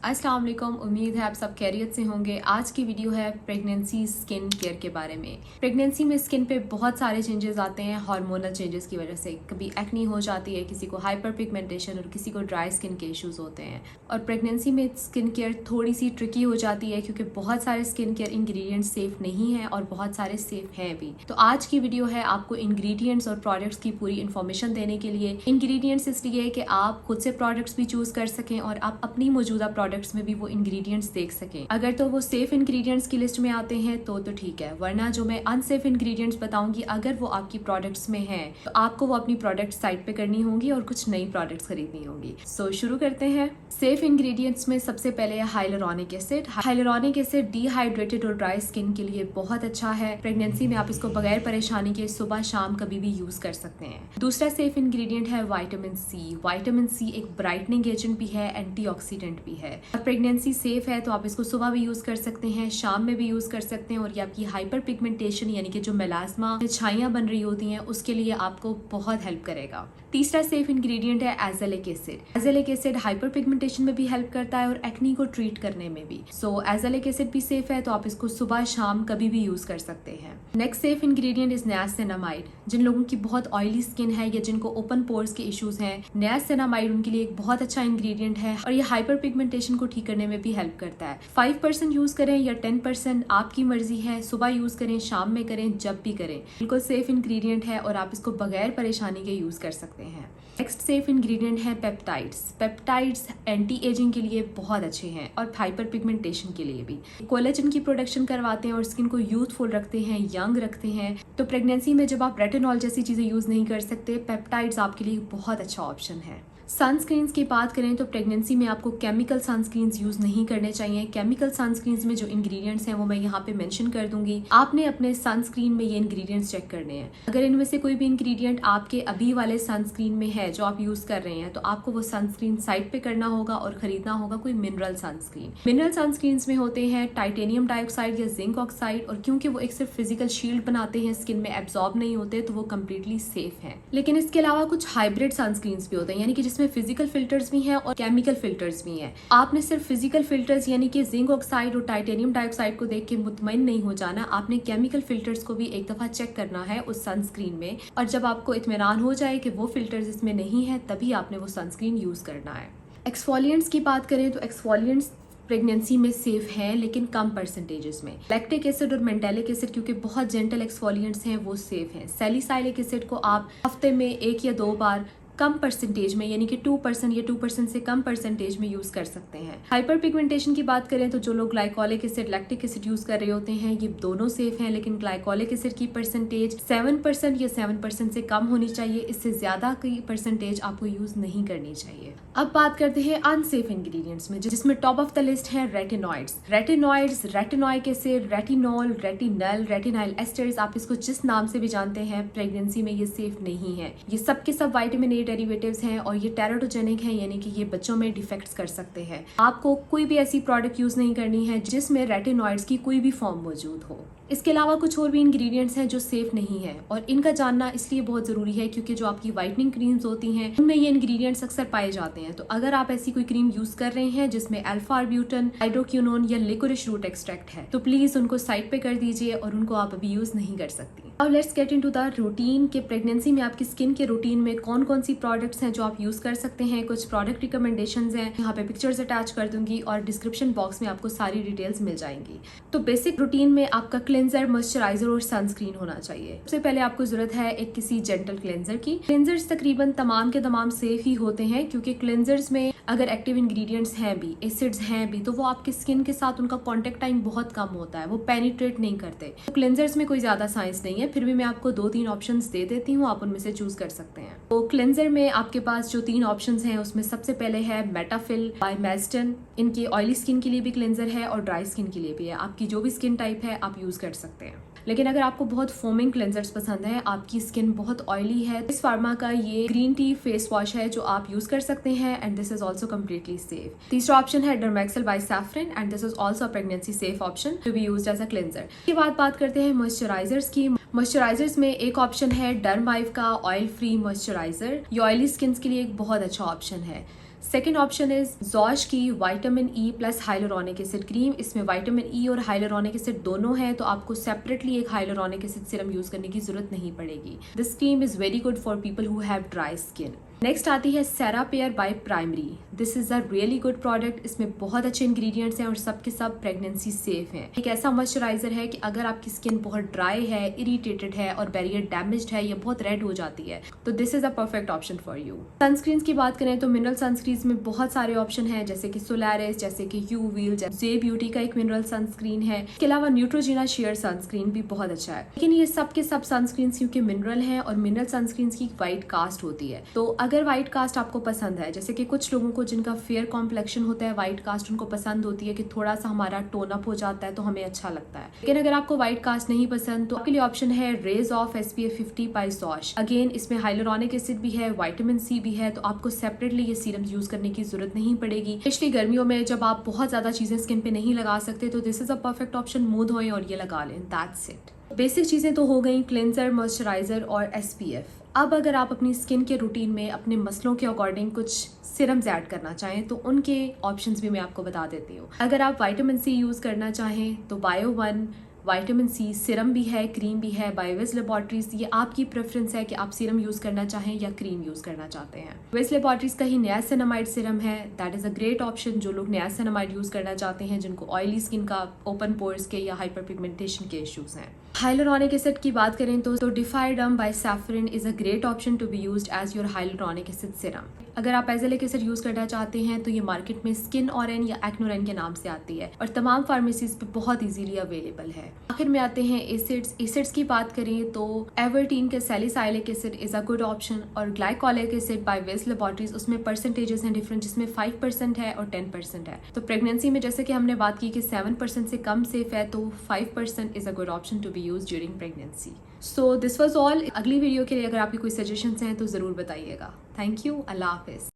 अस्सलाम वालेकुम। उम्मीद है आप सब खैरियत से होंगे। आज की वीडियो है प्रेगनेंसी स्किन केयर के बारे में। प्रेगनेंसी में स्किन पे बहुत सारे चेंजेस आते हैं हार्मोनल चेंजेस की वजह से। कभी एक्नी हो जाती है, किसी को हाइपर पिगमेंटेशन और किसी को ड्राई स्किन के इश्यूज होते हैं। और प्रेगनेंसी में स्किन केयर थोड़ी सी ट्रिकी हो जाती है क्योंकि बहुत सारे स्किन केयर इंग्रेडिएंट्स सेफ नहीं है और बहुत सारे सेफ हैं भी। तो आज की वीडियो है आपको इंग्रेडिएंट्स और प्रोडक्ट्स की पूरी इन्फॉर्मेशन देने के लिए। इंग्रेडिएंट्स इसलिए कि आप खुद से प्रोडक्ट्स भी चूज कर सकें और आप अपनी मौजूदा प्रोडक्ट्स में भी वो इंग्रेडिएंट्स देख सकें। अगर तो वो सेफ इंग्रेडिएंट्स की लिस्ट में आते हैं तो ठीक है, वरना जो मैं अनसेफ इंग्रेडिएंट्स बताऊंगी अगर वो आपकी प्रोडक्ट्स में हैं तो आपको वो अपनी प्रोडक्ट साइट पे करनी होंगी और कुछ नई प्रोडक्ट्स खरीदनी होंगी। सो शुरू करते हैं। सेफ इंग्रेडिएंट्स में सबसे पहले है hyaluronic acid. Hyaluronic acid dehydrated और ड्राई स्किन के लिए बहुत अच्छा है। प्रेगनेंसी में आप इसको बगैर परेशानी के सुबह शाम कभी भी यूज कर सकते हैं। दूसरा सेफ इंग्रेडिएंट है विटामिन सी। विटामिन सी एक ब्राइटनिंग एजेंट भी है, एंटीऑक्सीडेंट भी है। प्रेगनेंसी सेफ है तो आप इसको सुबह भी यूज कर सकते हैं, शाम में भी यूज कर सकते हैं और ये आपकी हाइपर पिगमेंटेशन यानी कि जो मेलास्मा में छाइयां बन रही होती हैं उसके लिए आपको बहुत हेल्प करेगा। तीसरा सेफ इंग्रेडिएंट है azelaic acid. Azelaic acid hyper pigmentation में भी हेल्प करता है और एक्नी को ट्रीट करने में भी। सो एजेलिक एसिड भी सेफ है तो आप इसको सुबह शाम कभी भी यूज कर सकते हैं। Next safe ingredient is niacinamide. जिन लोगों की बहुत ऑयली स्किन है या जिनको ओपन पोर्स के इश्यूज हैं, नियासिनामाइड उनके लिए एक बहुत अच्छा इंग्रेडिएंट है और ये हाइपर पिगमेंटेशन को ठीक करने में भी हेल्प करता है। 5% यूज करें या 10% आपकी मर्जी है। सुबह यूज करें, शाम में करें, जब भी करें। बिल्कुल सेफ इंग्रेडिएंट है और आप इसको बगैर परेशानी के यूज कर सकते हैं। नेक्स्ट सेफ इंग्रेडिएंट है पेप्टाइड्स। पेप्टाइड्स एंटी एजिंग के लिए बहुत अच्छे हैं और हाइपर पिगमेंटेशन के लिए भी। कोलेजन की प्रोडक्शन करवाते हैं और स्किन को यूथफुल रखते हैं, यंग रखते हैं। तो प्रेगनेंसी में जब आप रेटिनॉल जैसी चीजें यूज नहीं कर सकते, पेप्टाइड्स आपके लिए बहुत अच्छा ऑप्शन है। सनस्क्रीन्स की बात करें तो प्रेगनेंसी में आपको केमिकल सनस्क्रीन्स यूज नहीं करने चाहिए। केमिकल सनस्क्रीन्स में जो इंग्रेडिएंट्स हैं वो मैं यहाँ पे मेंशन कर दूंगी। आपने अपने सनस्क्रीन में ये इंग्रेडिएंट्स चेक करने हैं। अगर इनमें से कोई भी इंग्रेडिएंट आपके अभी वाले सनस्क्रीन में है जो आप यूज कर रहे हैं तो आपको वो सनस्क्रीन साइट पे करना होगा और खरीदना होगा कोई मिनरल सनस्क्रीन। मिनरल सनस्क्रीन्स में होते हैं टाइटेनियम डाइऑक्साइड या जिंक ऑक्साइड और क्योंकि वो एक सिर्फ फिजिकल शील्ड बनाते हैं, स्किन में एब्जॉर्ब नहीं होते, तो वो कम्प्लीटली सेफ है। लेकिन इसके अलावा कुछ हाइब्रिड सनस्क्रीन्स भी होते हैं यानी कि जिसमें फिजिकल फिल्टर्स भी हैं और केमिकल फिल्टर्स भी हैं। आपने सिर्फ फिजिकल फिल्टर्स यानी कि जिंक ऑक्साइड और टाइटेनियम डाइऑक्साइड को देख के मुतमईन नहीं हो जाना। आपने केमिकल फिल्टर्स को भी एक दफा चेक करना है उस सनस्क्रीन में और जब आपको इत्मीनान हो जाए कि वो फिल्टर्स इसमें नहीं है तभी आपने वो सनस्क्रीन यूज करना है। एक्सफोलिएंट्स की बात करें तो एक्सफोलिएंट्स प्रेगनेंसी में सेफ हैं लेकिन कम परसेंटेजेस में। लैक्टिक एसिड और मेंटेलिक एसिड क्योंकि बहुत जेंटल एक्सफोलिएंट्स हैं वो सेफ हैं। सैलिसाइलिक एसिड को आप हफ्ते में 1 या 2 बार कम परसेंटेज में यानी कि 2% या 2% से कम परसेंटेज में यूज कर सकते हैं। हाइपर पिगमेंटेशन की बात करें तो जो लोग glycolic acid, lactic acid use कर रहे होते हैं ये दोनों सेफ हैं, लेकिन ग्लाइकोलिक एसिड की परसेंटेज 7% या 7% से कम होनी चाहिए। इससे ज्यादा की परसेंटेज आपको यूज नहीं करनी चाहिए। अब बात करते हैं अनसेफ इंग्रेडिएंट्स में, जिसमें टॉप ऑफ द लिस्ट है retinoids. Retinoic acid, retinol, retinal, retinyl esters, आप इसको जिस नाम से भी जानते हैं, प्रेगनेंसी में ये सेफ नहीं है। ये सब के सब विटामिन ए डेरिवेटिव्स हैं और ये टेराटोजेनिक है यानी कि ये बच्चों में डिफेक्ट्स कर सकते हैं। आपको कोई भी ऐसी प्रोडक्ट यूज नहीं करनी है जिसमें रेटिनॉइड्स की कोई भी फॉर्म मौजूद हो। इसके अलावा कुछ और भी इंग्रेडिएंट्स हैं जो सेफ नहीं है और इनका जानना इसलिए बहुत जरूरी है क्योंकि जो आपकी व्हाइटनिंग क्रीम्स होती हैं उनमें ये इंग्रेडिएंट्स अक्सर पाए जाते हैं। तो अगर आप ऐसी कोई क्रीम यूज कर रहे हैं जिसमें अल्फा आर्ब्यूटन, हाइड्रोक्विनोन या लिकोरिश रूट एक्सट्रैक्ट है तो प्लीज उनको साइड पे कर दीजिए और उनको आप अभी यूज नहीं कर सकती। अब let's get into the routine के प्रेगनेंसी में आपकी स्किन के रूटीन में कौन कौन सी प्रोडक्ट्स हैं जो आप यूज कर सकते हैं। कुछ प्रोडक्ट रिकमेंडेशंस हैं, यहाँ पे पिक्चर्स अटैच कर दूंगी और डिस्क्रिप्शन बॉक्स में आपको सारी डिटेल्स मिल जाएंगी। तो बेसिक रूटीन में आपका क्लेंजर, मॉइस्चराइजर और सनस्क्रीन होना चाहिए। सबसे पहले आपको जरूरत है एक किसी जेंटल क्लेंजर की। क्लेंजर्स तकरीबन तमाम के तमाम सेफ ही होते हैं क्योंकि क्लेंजर्स में अगर एक्टिव इंग्रेडिएंट्स हैं भी, एसिड्स हैं भी, तो वो आपके स्किन के साथ उनका कॉन्टेक्ट टाइम बहुत कम होता है, वो पेनिट्रेट नहीं करते। तो क्लेंजर्स में कोई ज्यादा साइंस नहीं है, फिर भी मैं आपको 2-3 ऑप्शंस दे देती हूँ, आप उनमें से चूज कर सकते हैं। तो क्लेंजर में आपके पास जो 3 ऑप्शंस हैं उसमें सबसे पहले है मेटाफिल बाय मैस्टन। इनकी ऑयली स्किन के लिए भी क्लेंजर है और ड्राई स्किन के लिए भी है। आपकी जो भी स्किन टाइप है आप यूज कर सकते हैं। लेकिन अगर आपको बहुत फोमिंग क्लेंजर्स पसंद है, आपकी स्किन बहुत ऑयली है, इस फार्मा का ये ग्रीन टी फेस वॉश है जो आप यूज कर सकते हैं and this is also completely safe. तीसरा ऑप्शन है dermexal by Saffron and this is also pregnancy safe option to be used as a cleanser. इसके बाद बात करते हैं मॉइस्चराइजर्स की। मॉइस्चराइजर्स में एक ऑप्शन है डर्माइव का ऑयल फ्री मॉइस्चराइजर। ये ऑयली स्किन के लिए एक बहुत अच्छा ऑप्शन है। सेकेंड ऑप्शन इज जॉश की vitamin E plus hyaluronic acid cream. इसमें विटामिन ई और हाइलुरोनिक एसिड दोनों है, तो आपको सेपरेटली एक हाइलुरोनिक एसिड सीरम यूज करने की जरूरत नहीं पड़ेगी। This cream is very good for people who have dry skin. Next आती है Cerapair by Primary. This is a really good product. इसमें बहुत अच्छे इंग्रेडिएंट्स हैं और सब के सब प्रेगनेंसी सेफ हैं। एक ऐसा मॉइस्चराइजर है कि अगर आपकी स्किन बहुत ड्राई है, इरिटेटेड है और बैरियर डैमेज्ड है या बहुत रेड हो जाती है, तो this is a perfect option for you. Sunscreen की बात करें तो मिनरल सनस्क्रीन में बहुत सारे ऑप्शन हैं, जैसे कि सोलारिस, जैसे कि यू व्हील, जे ब्यूटी का एक मिनरल सनस्क्रीन है। इसके अलावा न्यूट्रोजिना शेयर सनस्क्रीन भी बहुत अच्छा है। लेकिन ये सब के सब सनस्क्रीन क्योंकि मिनरल है और मिनरल सनस्क्रीन की व्हाइट कास्ट होती है, तो अगर व्हाइट कास्ट आपको पसंद है, जैसे कि कुछ लोगों को जिनका फेयर कॉम्प्लेक्शन होता है, व्हाइट कास्ट उनको पसंद होती है कि थोड़ा सा हमारा टोन अप हो जाता है तो हमें अच्छा लगता है। लेकिन अगर आपको व्हाइट कास्ट नहीं पसंद तो आपके लिए ऑप्शन है rays of SPF 50 by Josh. Again इसमें हाइलुरोनिक एसिड भी है, विटामिन सी भी है, तो आपको सेपरेटली ये सीरम यूज करने की जरूरत नहीं पड़ेगी। स्पेशली गर्मियों में जब आप बहुत ज्यादा चीजें स्किन पे नहीं लगा सकते, तो this is a perfect option. मुंह धोएं और ये लगा लें, दैट्स इट। बेसिक चीजें तो हो गई, क्लेंजर, मॉइस्चराइजर और SPF। अब अगर आप अपनी स्किन के रूटीन में अपने मसलों के अकॉर्डिंग कुछ सिरम्स ऐड करना चाहें तो उनके ऑप्शंस भी मैं आपको बता देती हूँ। अगर आप विटामिन सी यूज़ करना चाहें तो बायो1 विटामिन सी सिरम भी है, क्रीम भी है बाय विज लैबोरेटरीज। ये आपकी प्रेफरेंस है कि आप सिरम यूज़ करना चाहें या क्रीम यूज़ करना चाहते हैं। विज लैबोरेटरीज का ही नियासिनामाइड सिरम है, that is a great option. जो लोग नियासिनामाइड यूज़ करना चाहते हैं, जिनको ऑयली स्किन का, ओपन पोर्स के या हाइपर पिगमेंटेशन के इश्यूज हैं। हाइलुरोनिक एसिड की बात करें तो Defidum by Saffron is a great option to be used as your hyaluronic acid serum. अगर आप एजेलिक एसिड यूज करना चाहते हैं तो ये मार्केट में स्किन ऑरेन या एक्नोरेन के नाम से आती है और तमाम फार्मेसीज पे बहुत इजीली अवेलेबल है। आखिर में आते हैं एसिड्स। एसिड्स की बात करें तो एवर्टीन के salicylic acid is a good option और glycolic acid by Wiz laboratories, उसमें परसेंटेजेस हैं डिफरेंट, जिसमें 5% है और 10% है। तो प्रेगनेंसी में जैसे कि हमने बात की कि 7% से कम सेफ है, तो 5% is a good option to be use during pregnancy. So this was all. अगली वीडियो के लिए अगर आपकी कोई सजेशंस हैं तो ज़रूर बताइएगा। Thank you. अल्लाह हाफिज़।